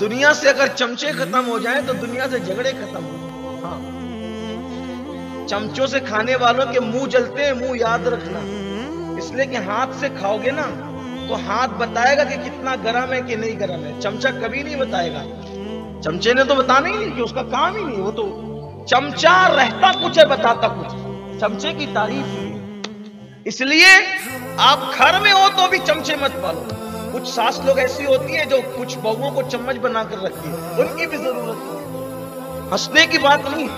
دنیا سے اگر چمچے ختم ہو جائیں تو دنیا سے جھگڑے ختم ہو جائیں۔ ہاں، چمچوں سے کھانے والوں کے منہ جلتے ہیں، منہ یاد رکھنا، اس لیے کہ ہاتھ سے کھاؤ گے نا تو ہاتھ بتائے گا کہ کتنا گرم ہے کہ نہیں گرم ہے، چمچہ کبھی نہیں بتائے گا۔ چمچے نے تو بتانا ہی نہیں، کہ اس کا کام ہی نہیں، وہ تو چمچہ رہتا کچھ ہے بتاتا کچھ، چمچے کی تعریف ہے۔ اس لیے آپ گھر میں ہو تو بھی چمچے مت پالو۔ کچھ ساس لوگ ایسی ہوتی ہیں جو کچھ بہوؤں کو چمچ بنا کر رکھتی ہے، ان کی بھی ضرورت ہے، ہنسنے کی بات نہیں۔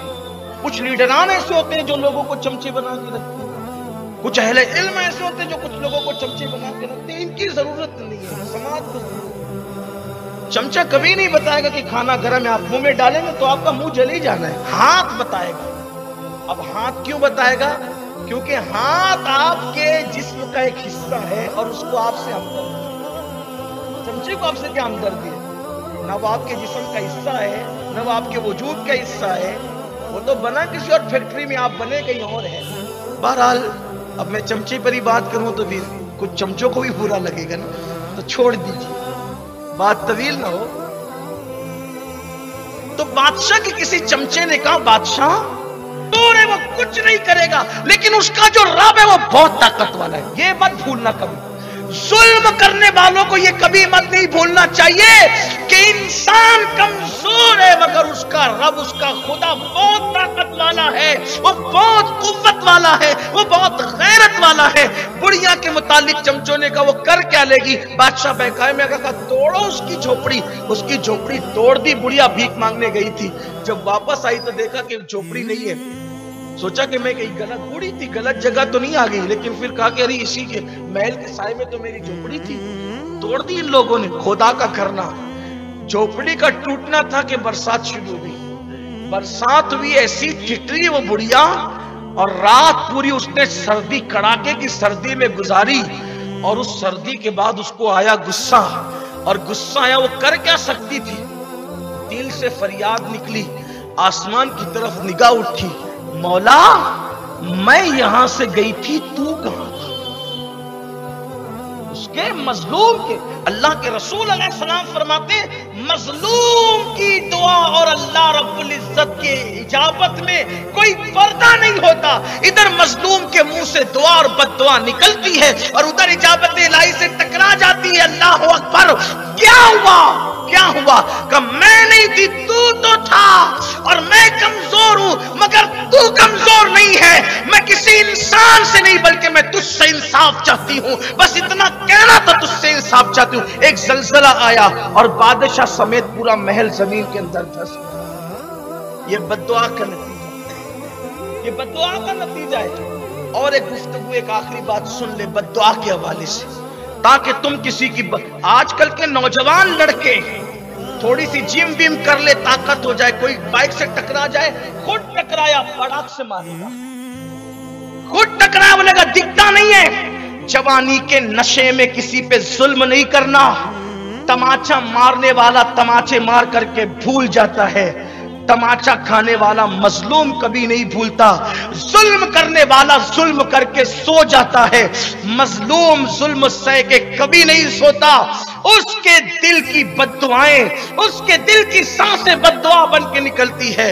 کچھ لیڈران ایسے ہوتے ہیں جو لوگوں کو چمچے بنا کے رکھتے ہیں، کچھ اہل علم ایسے ہوتے ہیں جو کچھ لوگوں کو چمچے بنا کے رکھتے ہیں، ان کی ضرورت نہیں ہے، سماج کو ضرورت ہے۔ چمچہ کبھی نہیں بتائے گا کہ کھانا گرم ہے، آپ منہ میں ڈالیں گے تو آپ کا منہ جل ہی جانا ہے، ہاتھ بتائے گا۔ اب ہاتھ کیوں بتائے گا؟ کیونکہ ہاتھ آپ کے جسم کا ایک حصہ ہے اور اس کو آپ سے ہمدردی ہے۔ چمچے کو آپ سے کیا ہمدردی ہے؟ نہ وہ آپ کے جسم کا حصہ ہے، نہ وہ آپ کے وجود کا حصہ ہے، وہ تو بنا کسی اور فیکٹری میں، آپ بنے کہیں اور ہے۔ بہرحال اب میں چمچے پر ہی بات کروں تو پھر کچھ چمچوں کو بھی برا لگے گا نا، تو چھوڑ دیجیے، بات طویل نہ ہو۔ تو بادشاہ کے کسی چمچے نے کہا، بادشاہ دور ہے، وہ کچھ نہیں کرے گا، لیکن اس کا جو رب ہے وہ بہت طاقت والا ہے، یہ مت بھولنا کبھی۔ ظلم کرنے والوں کو یہ کبھی مت نہیں بھولنا چاہیے کہ انسان کمزور ہے مگر اس کا رب، اس کا خدا بہت طاقت والا ہے، وہ بہت قوت والا ہے، وہ بہت غیرت والا ہے۔ بڑھیا کے متعلق چمچوں نے کہا وہ کر کیا لے گی؟ بادشاہ بہکائے میں کہا توڑو اس کی جھوپڑی۔ اس کی جھوپڑی توڑ دی، بڑھیا بھیک مانگنے گئی تھی، جب واپس آئی تو دیکھا کہ جھوپڑی نہیں ہے، سوچا کہ میں کہیں غلط بوڑھی تھی، غلط جگہ تو نہیں آ گئی، لیکن پھر کہا کہ ارے اسی کے محل کے سائے میں تو میری جھوپڑی تھی، توڑ دی ان لوگوں نے۔ خدا کا کرنا، جھوپڑی کا ٹوٹنا تھا کہ برسات شروع ہوئی، برسات ہوئی، ایسی ٹھٹری وہ بڑھیا، اور رات پوری اس نے سردی، کڑاکے کی سردی میں گزاری، اور اس سردی کے بعد اس کو آیا غصہ، اور غصہ آیا، وہ کر کیا سکتی تھی؟ دل سے فریاد نکلی، آسمان کی طرف نگاہ اٹھی، مولا میں یہاں سے گئی تھی، تو کہاں تھا؟ اس کے مظلوم کے، اللہ کے رسول علیہ السلام فرماتے ہیں مظلوم کی دعا اور اللہ رب العزت کے اجابت میں کوئی پردہ نہیں ہوتا۔ ادھر مظلوم کے منہ سے دعا اور بد دعا نکلتی ہے اور ادھر اجابت الہی سے ٹکرا جاتی ہے۔ اللہ اکبر، کیا ہوا؟ کیا ہوا؟ کہ میں نہیں تھی، تو تھا، اور میں کمزور ہوں مگر تو کمزور نہیں ہے۔ میں کسی انسان سے نہیں بلکہ میں تجھ سے انصاف چاہتی ہوں، بس اتنا کہنا تھا، تجھ سے انصاف چاہتی ہوں۔ ایک زلزلہ آیا اور بادشاہ سمیت پورا محل زمین کے اندر دھس گیا۔ یہ بد دعا کا نتیجہ، یہ بد دعا کا نتیجہ ہے۔ اور ایک گفتگو، ایک آخری بات سن لے بد دعا کے حوالے سے، تاکہ تم کسی کی آج کل کے نوجوان لڑکے تھوڑی سی جم ویم کر لے، طاقت ہو جائے، کوئی بائک سے ٹکرا جائے، خود ٹکرایا پڑاک سے مارے گا، خود ٹکرایا بولے گا دکھتا نہیں ہے۔ جوانی کے نشے میں کسی پہ ظلم نہیں کرنا۔ تماچا مارنے والا تماچے مار کر کے بھول جاتا ہے، تماچا کھانے والا مظلوم کبھی نہیں بھولتا۔ ظلم کرنے والا ظلم کر کے سو جاتا ہے، مظلوم ظلم سہ کے کبھی نہیں سوتا۔ اس کے دل کی بد دعائیں، اس کے دل کی سانسیں بد دعا بن کے نکلتی ہے۔